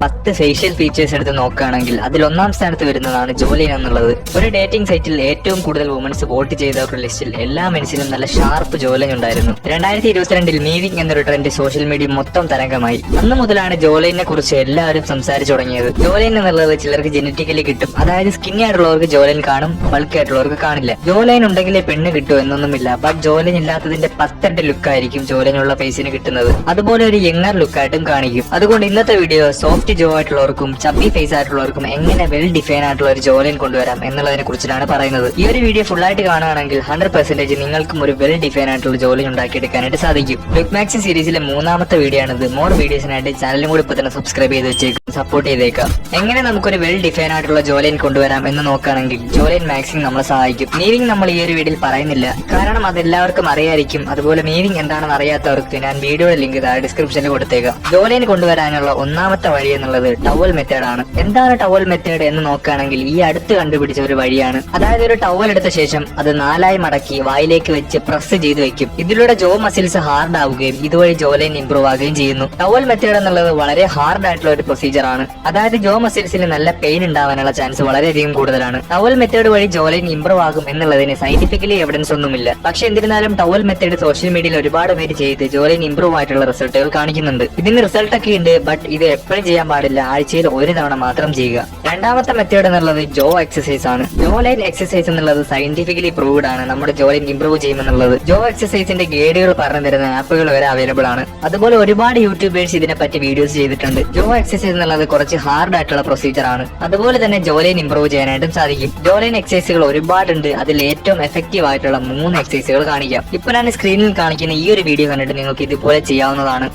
10 facial features എടുത്ത് നോക്കുകയാണെങ്കിൽ അതിൽ ഒന്നാം സ്ഥാനത്ത് വരുന്നതാണ് ജോലിൻ എന്നുള്ളത്. ഒരു ഡേറ്റിംഗ് സൈറ്റിൽ ഏറ്റവും കൂടുതൽ വുമൻസ് വോട്ട് ചെയ്തവരുടെ ലിസ്റ്റിൽ എല്ലാ മെൻസിനും നല്ല ഷാർപ്പ് ജോലൈൻ ഉണ്ടായിരുന്നു. 2022 മീവിംഗ് എന്നൊരു ട്രെൻഡ് സോഷ്യൽ മീഡിയ മൊത്തം തരംഗമായി. അന്ന് മുതലാണ് ജോലൈനെ കുറിച്ച് എല്ലാവരും സംസാരിച്ചു തുടങ്ങിയത്. ജോലൈൻ എന്നുള്ളത് ചിലർക്ക് ജനറ്റിക്കലി കിട്ടും, അതായത് സ്കിന്നി ആയിട്ടുള്ളവർക്ക് ജോലൈൻ കാണും, ബൾക്ക് ആയിട്ടുള്ളവർക്ക് കാണില്ല. ജോലൈൻ ഉണ്ടെങ്കിലേ പെണ്ണ് കിട്ടും എന്നൊന്നുമില്ല, ബട്ട് ജോലൈൻ ഇല്ലാത്തതിന്റെ 10 ലുക്കായിരിക്കും ജോലൈനുള്ള ഫേസിന് കിട്ടുന്നത്. അതുപോലെ ഒരു യങ്ങർ ലുക്കായിട്ടും കാണിക്കും. അതുകൊണ്ട് ഇന്നത്തെ വീഡിയോ സോഫ്റ്റ് ജോ ആയിട്ടുള്ളവർക്കും ചബ്ബി ഫേസ് ആയിട്ടുള്ളവർക്കും എങ്ങനെ വെൽ ഡിഫൈൻ ആയിട്ടുള്ള ഒരു ജോലൈൻ കൊണ്ടുവരാം എന്നുള്ളതിനെ കുറിച്ചാണ് പറയുന്നത്. ഈ ഒരു വീഡിയോ ഫുൾ ആയിട്ട് കാണുകയാണെങ്കിൽ 100% നിങ്ങൾക്കും ഒരു വെൽ ഡിഫൈൻ ആയിട്ടുള്ള ജോലൈൻ ഉണ്ടാക്കിയെടുക്കാനായിട്ട് സാധിക്കും. ലുക്ക് മാക്സിൻ സീരീസിലെ 3ാമത്തെ വീഡിയോ ആണിത്. മോർ വീഡിയോസിനായിട്ട് ചാനലും കൂടി ഇപ്പൊ തന്നെ സബ്സ്ക്രൈബ് ചെയ്ത് വെച്ചേക്കും, സപ്പോർട്ട് ചെയ്തേക്കാം. എങ്ങനെ നമുക്കൊരു വെൽ ഡിഫൈൻ ആയിട്ടുള്ള ജോലൈൻ കൊണ്ടുവരാം എന്ന് നോക്കുകയാണെങ്കിൽ ജോലൈൻ മാക്സിൻ നമ്മളെ സഹായിക്കും. മീവിംഗ് നമ്മൾ ഈ ഒരു വീഡിയോയിൽ പറയുന്നില്ല, കാരണം അതെല്ലാവർക്കും അറിയായിരിക്കും. അതുപോലെ മീവിംഗ് എന്താണെന്ന് അറിയാത്തവർക്ക് ഞാൻ വീഡിയോയുടെ ലിങ്ക് ഡിസ്ക്രിപ്ഷനിൽ കൊടുത്തേക്കാം. ജോലൈൻ കൊണ്ടുവരാനുള്ള 1ാമത്തെ വഴി എന്നുള്ളത് ടവൽ മെത്തേഡ് ആണ്. എന്താണ് ടവൽ മെത്തേഡ് എന്ന് നോക്കുകയാണെങ്കിൽ ഈ അടുത്ത് കണ്ടുപിടിച്ച ഒരു വഴിയാണ്. അതായത് ഒരു ടവൽ എടുത്ത ശേഷം അത് 4ആയി മടക്കി വായിലേക്ക് വെച്ച് പ്രസ് ചെയ്ത് വെക്കും. ഇതിലൂടെ ജോ മസിൽസ് ഹാർഡ് ആവുകയും ഇതുവഴി ജോലൈൻ ഇംപ്രൂവ് ആവുകയും ചെയ്യുന്നു. ടവൽ മെത്തേഡ് എന്നുള്ളത് വളരെ ഹാർഡ് ആയിട്ടുള്ള ഒരു പ്രൊസീജിയർ ആണ്. അതായത് ജോ മസിൽസിൽ നല്ല പെയിൻ ഉണ്ടാവാനുള്ള ചാൻസ് വളരെയധികം കൂടുതലാണ്. ടവൽ മെത്തേഡ് വഴി ജോലൈൻ ഇംപ്രൂവ് ആകും എന്നുള്ളതിന് സയന്റിഫിക്കലി എവിഡൻസ് ഒന്നുമില്ല. പക്ഷെ എന്നിരുന്നാലും ടവൽ മെത്തേഡ് സോഷ്യൽ മീഡിയയിൽ ഒരുപാട് പേര് ചെയ്ത് ജോലൈൻ ഇംപ്രൂവ് ആയിട്ടുള്ള റിസൾട്ടുകൾ കാണിക്കുന്നുണ്ട്. ഇതിന് റിസൾട്ട് ഒക്കെ ഉണ്ട്, ബട്ട് ഇത് എപ്പോഴും ചെയ്യാൻ പാടില്ല, ആഴ്ചയിൽ ഒരു തവണ മാത്രം ചെയ്യുക. 2ാമത്തെ മെത്തേഡ് എന്നുള്ളത് ജോ എക്സസൈസ് ആണ്. ജോ ലൈൻ എക്സസൈസ് എന്നുള്ളത് സയന്റിഫിക്കലി പ്രൂവ്ഡ് ആണ് നമ്മുടെ ജോ ലൈൻ ഇംപ്രൂവ് ചെയ്യുമെന്നുള്ളത്. ജോ എക്സസൈസിന്റെ ഗൈഡുകൾ പറഞ്ഞു തരുന്ന ആപ്പുകൾ വരെ അവൈലബിൾ ആണ്. അതുപോലെ ഒരുപാട് യൂട്യൂബേഴ്സ് ഇതിനെപ്പറ്റി വീഡിയോസ് ചെയ്തിട്ടുണ്ട്. ജോ എക്സസൈസ് എന്നുള്ളത് കുറച്ച് ഹാർഡ് ആയിട്ടുള്ള പ്രൊസീജിയർ ആണ്. അതുപോലെ തന്നെ ജോ ലൈൻ ഇംപ്രൂവ് ചെയ്യാനായിട്ടും സാധിക്കും. ജോ ലൈൻ എക്സസൈസുകൾ ഒരുപാടുണ്ട്. അതിൽ ഏറ്റവും എഫക്റ്റീവ് ആയിട്ടുള്ള 3 എക്സസൈസുകൾ കാണിക്കാം. ഇപ്പൊ ഞാൻ സ്ക്രീനിൽ കാണിക്കുന്ന ഈ ഒരു വീഡിയോ കണ്ടിട്ട് നിങ്ങൾക്ക് ഇതുപോലെ ചെയ്യാവുന്നതാണ്.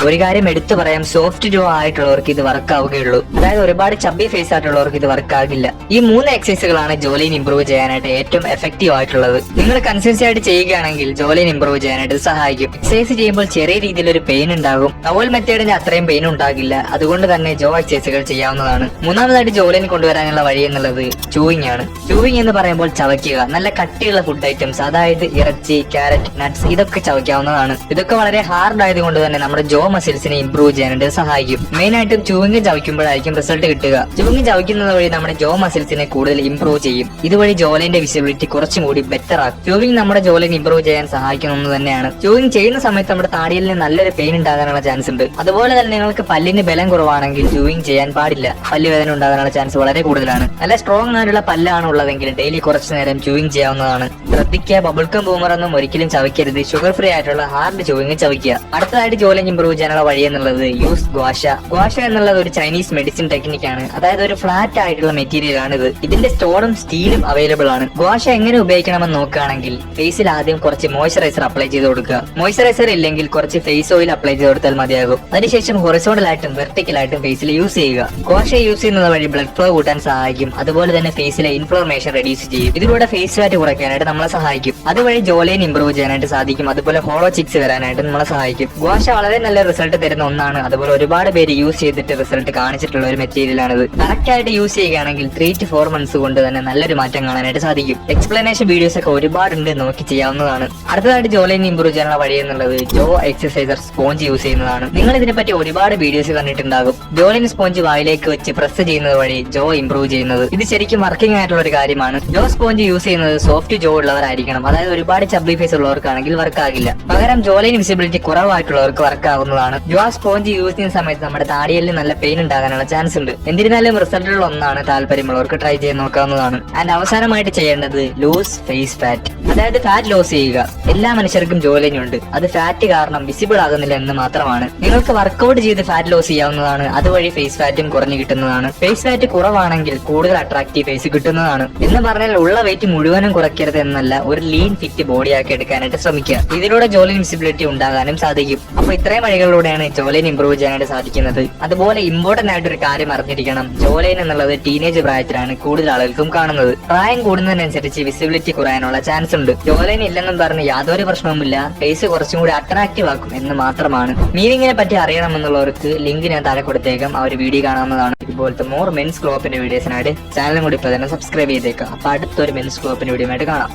ഒരു കാര്യം എടുത്തു പറയാം, സോഫ്റ്റ് ജോ ആയിട്ടുള്ളവർക്ക് ഇത് വർക്ക് ആവുകയുള്ളൂ. അതായത് ഒരുപാട് ചബ്ബി ഫേസ് ആയിട്ടുള്ളവർക്ക് ഇത് വർക്ക് ആകില്ല. ഈ 3 എക്സസൈസുകളാണ് ജോലൈൻ ഇംപ്രൂവ് ചെയ്യാനായിട്ട് ഏറ്റവും എഫക്റ്റീവ് ആയിട്ടുള്ളത്. നിങ്ങൾ കൺസിസ്റ്റന്റ് ആയിട്ട് ചെയ്യുകയാണെങ്കിൽ ജോലൈൻ ഇംപ്രൂവ് ചെയ്യാനായിട്ട് സഹായിക്കും. എക്സസൈസ് ചെയ്യുമ്പോൾ ചെറിയ രീതിയിൽ ഒരു പെയിൻ ഉണ്ടാകും. ടവൽ മെത്തേഡിന് അത്രയും പെയിൻ ഉണ്ടാകില്ല. അതുകൊണ്ട് തന്നെ ജോ എക്സസൈസുകൾ ചെയ്യാവുന്നതാണ്. 3ാമതായിട്ട് ജോലൈൻ കൊണ്ടുവരാനുള്ള വഴി എന്നുള്ളത് ചൂയിങ് ആണ്. ചൂയിങ് എന്ന് പറയുമ്പോൾ ചവയ്ക്കുക. നല്ല കട്ടിയുള്ള ഫുഡ് ഐറ്റംസ്, അതായത് ഇറച്ചി, ക്യാരറ്റ്, നട്ട്സ് ഇതൊക്കെ ചവയ്ക്കാവുന്നതാണ്. ഇതൊക്കെ വളരെ ഹാർഡ് ആയതുകൊണ്ട് തന്നെ നമ്മുടെ ജോ മസിൽസിനെ ഇംപ്രൂവ് ചെയ്യാനായിട്ട് സഹായിക്കും. മെയിൻ ആയിട്ടും ചൂയിങ് ചവയ്ക്കുമ്പോഴായിരിക്കും റിസൾട്ട് കിട്ടുക. ചൂയിങ് ചവയ്ക്കുന്നത് വഴി നമ്മുടെ ജോ മസിൽസിനെ കൂടുതൽ ഇംപ്രൂവ് ചെയ്യും. ഇതുവഴി ജോലൈന്റെ വിസിബിലിറ്റി കുറച്ചും കൂടി ബെറ്റർ ആക്കും. ചൂയിങ് നമ്മുടെ ജോലൈൻ ഇംപ്രൂവ് ചെയ്യാൻ സഹായിക്കുന്ന ഒന്ന് തന്നെയാണ്. ചൂയിങ് ചെയ്യുന്ന സമയത്ത് നമ്മുടെ താടിയലിന് നല്ലൊരു പെയിൻ ഉണ്ടാകാനുള്ള ചാൻസ് ഉണ്ട്. അതുപോലെ തന്നെ നിങ്ങൾക്ക് പല്ലിന് ബലം കുറവാണെങ്കിൽ ചൂയിങ് ചെയ്യാൻ പാടില്ല. പല്ല് വേദന ഉണ്ടാകാനുള്ള ചാൻസ് വളരെ കൂടുതലാണ്. നല്ല സ്ട്രോങ് ആയിട്ടുള്ള പല്ലാണ് ഉള്ളതെങ്കിൽ ഡെയിലി കുറച്ചു നേരം ചൂയിങ് ചെയ്യാവുന്നതാണ്. ശ്രദ്ധിക്കുക, ബബിൾക്കം ബൂമറൊന്നും ഒരിക്കലും ചവയ്ക്കരുത്. ഷുഗർ ഫ്രീ ആയിട്ടുള്ള ഹാർഡ് ചൂയിങ് ചവയ്ക്കുക. അടുത്തതായിട്ട് ജോലൈൻ ഇംപ്രൂവ് ചെയ്യാനുള്ള വഴി എന്നുള്ളത് യൂസ് ഗ്വാഷ. ഗ്വാഷ എന്നുള്ളത് ഒരു ചൈനീസ് മെഡിസിൻ ടെക്നിക്കാണ്. അതായത് ഒരു ഫ്ലാറ്റ് ആയിട്ടുള്ള മെറ്റീരിയൽ ആണ് ഇത്. ഇതിന്റെ സ്റ്റോണും സ്റ്റീലും അവൈലബിൾ ആണ്. ഗ്വാഷ എങ്ങനെ ഉപയോഗിക്കണമെന്ന് നോക്കുകയാണെങ്കിൽ ഫേസിൽ ആദ്യം കുറച്ച് മോയ്സ്ചറൈസർ അപ്ലൈ ചെയ്ത് കൊടുക്കുക. മോയ്സ്ചറൈസർ ഇല്ലെങ്കിൽ കുറച്ച് ഫേസ് ഓയിൽ അപ്ലൈ ചെയ്ത് കൊടുത്താൽ മതിയാകും. അതിനുശേഷം ഹൊറിസോണ്ടൽ ആയിട്ടും വെർട്ടിക്കൽ ആയിട്ടും ഫേസിൽ യൂസ് ചെയ്യുക. ഗ്വാഷ യൂസ് ചെയ്യുന്നത് വഴി ബ്ലഡ് ഫ്ലോ കൂട്ടാൻ സഹായിക്കും. അതുപോലെ തന്നെ ഫേസിലെ ഇൻഫ്ലമേഷൻ റെഡ്യൂസ് ചെയ്യും. ഇതിലൂടെ ഫേസ് ഫാറ്റ് കുറയ്ക്കാനായിട്ട് നമ്മളെ സഹായിക്കും. അതുവഴി ജോലൈൻ ഇംപ്രൂവ് ചെയ്യാനായിട്ട് സാധിക്കും. അതുപോലെ ഹോളോ ചിക്സ് വരാനായിട്ട് നമ്മളെ സഹായിക്കും. ഗ്വാഷ വളരെ നല്ല റിസൾട്ട് തരുന്ന ഒന്നാണ്. അതുപോലെ ഒരുപാട് പേര് യൂസ് ചെയ്തിട്ട് റിസൾട്ട് കാണിച്ചിട്ടുള്ള ഒരു മെറ്റീരിയൽ ആണിത്. കറക്റ്റ് ആയിട്ട് യൂസ് ചെയ്യുകയാണെങ്കിൽ 3 to 4 months കൊണ്ട് തന്നെ നല്ലൊരു മാറ്റം കാണാനായിട്ട് സാധിക്കും. എക്സ്പ്ലനേഷൻ വീഡിയോസ് ഒക്കെ ഒരുപാടുണ്ട്, നോക്കി ചെയ്യാവുന്നതാണ്. അടുത്തതായിട്ട് ജോലൈൻ ഇംപ്രൂവ് ചെയ്യാനുള്ള വഴി എന്നുള്ളത് ജോ എക്സസൈസർ സ്പോഞ്ച് യൂസ് ചെയ്യുന്നതാണ്. നിങ്ങൾ ഇതിനെപ്പറ്റി ഒരുപാട് വീഡിയോസ് കണ്ടിട്ടുണ്ടാകും. ജോലൈൻ സ്പോഞ്ച് വായിലേക്ക് വെച്ച് പ്രസ് ചെയ്യുന്നത് വഴി ജോ ഇംപ്രൂവ് ചെയ്യുന്നത്. ഇത് ശരിക്കും വർക്കിംഗ് ആയിട്ടുള്ള ഒരു കാര്യമാണ്. ജോ സ്പോഞ്ച് യൂസ് ചെയ്യുന്നത് സോഫ്റ്റ് ജോ ഉള്ളവരായിരിക്കണം. അതായത് ഒരുപാട് ചബ്ബി ഫേസ് ഉള്ളവർക്കാണെങ്കിൽ വർക്ക് ആകില്ല. പകരം ജോലൈൻ വിസിബിലിറ്റി കുറവായിട്ടുള്ളവർക്ക് വർക്ക് ആവുന്നതാണ്. ജോ സ്പോഞ്ച് യൂസ് ചെയ്യുന്ന സമയത്ത് നമ്മുടെ താടിയലിന് നല്ല പെയിൻ ഉണ്ടാകാനുള്ള ചാൻസ് ഉണ്ട്. എന്നിരുന്നാലും റിസൾട്ടുള്ള ഒന്നാണ്. താല്പര്യമുള്ളവർക്ക് ട്രൈ ചെയ്ത് നോക്കാവുന്നതാണ്. ആൻഡ് അവസാനമായിട്ട് ചെയ്യേണ്ടത് ലൂസ് ഫേസ് ഫാറ്റ്, അതായത് ഫാറ്റ് ലോസ് ചെയ്യുക. എല്ലാ മനുഷ്യർക്കും ജോലൈൻ ഉണ്ട്. അത് ഫാറ്റ് കാരണം വിസിബിൾ ആകുന്നില്ല എന്ന് മാത്രമാണ്. നിങ്ങൾക്ക് വർക്കൗട്ട് ചെയ്ത് ഫാറ്റ് ലോസ് ചെയ്യാവുന്നതാണ്. അതുവഴി ഫേസ് ഫാറ്റും കുറഞ്ഞു കിട്ടുന്നതാണ്. ഫേസ് ഫാറ്റ് കുറവാണെങ്കിൽ കൂടുതൽ അട്രാക്റ്റീവ് ഫേസ് കിട്ടുന്നതാണ്. എന്ന് പറഞ്ഞാൽ ഉള്ള വെയിറ്റ് മുഴുവനും കുറയ്ക്കരുത് എന്നല്ല, ഒരു ലീൻ ഫിറ്റ് ബോഡി ആക്കി എടുക്കാനായിട്ട് ശ്രമിക്കുക. ഇതിലൂടെ ജോലൈൻ വിസിബിലിറ്റി ഉണ്ടാകാനും സാധിക്കും. അപ്പൊ ഇത്രയും വഴികൾ എക്സസൈസുകളിലൂടെയാണ് ജോ ലൈൻ ഇംപ്രൂവ് ചെയ്യാനായിട്ട് സാധിക്കുന്നത്. അതുപോലെ ഇമ്പോർട്ടന്റ് ആയിട്ട് ഒരു കാര്യം അറിഞ്ഞിരിക്കണം, ജോ ലൈൻ എന്നുള്ളത് ടീനേജ് പ്രായത്തിലാണ് കൂടുതൽ ആളുകൾക്കും കാണുന്നത്. പ്രായം കൂടുന്നതിനനുസരിച്ച് വിസിബിലിറ്റി കുറയാനുള്ള ചാൻസ് ഉണ്ട്. ജോ ലൈൻ ഇല്ലെന്നും പറഞ്ഞ് യാതൊരു പ്രശ്നവുമില്ല, ഫേസ് കുറച്ചും കൂടി അട്രാക്റ്റീവ് ആക്കും എന്ന് മാത്രമാണ്. മീനിങ്ങിനെ പറ്റി അറിയണമെന്നുള്ളവർക്ക് ലിങ്ക് ഞാൻ താഴെ കൊടുത്തേക്കാം, ആ ഒരു വീഡിയോ കാണാവുന്നതാണ്. ഇതുപോലത്തെ മോർ മെൻസ് ഗ്ലോപ്പിന്റെ വീഡിയോസിനായിട്ട് ചാനലും കൂടി ഇപ്പൊ തന്നെ സബ്സ്ക്രൈബ് ചെയ്തേക്കാം. അപ്പൊ അടുത്തൊരു മെൻസ് ഗ്ലോപ്പിന്റെ വീഡിയോ ആയിട്ട് കാണാം.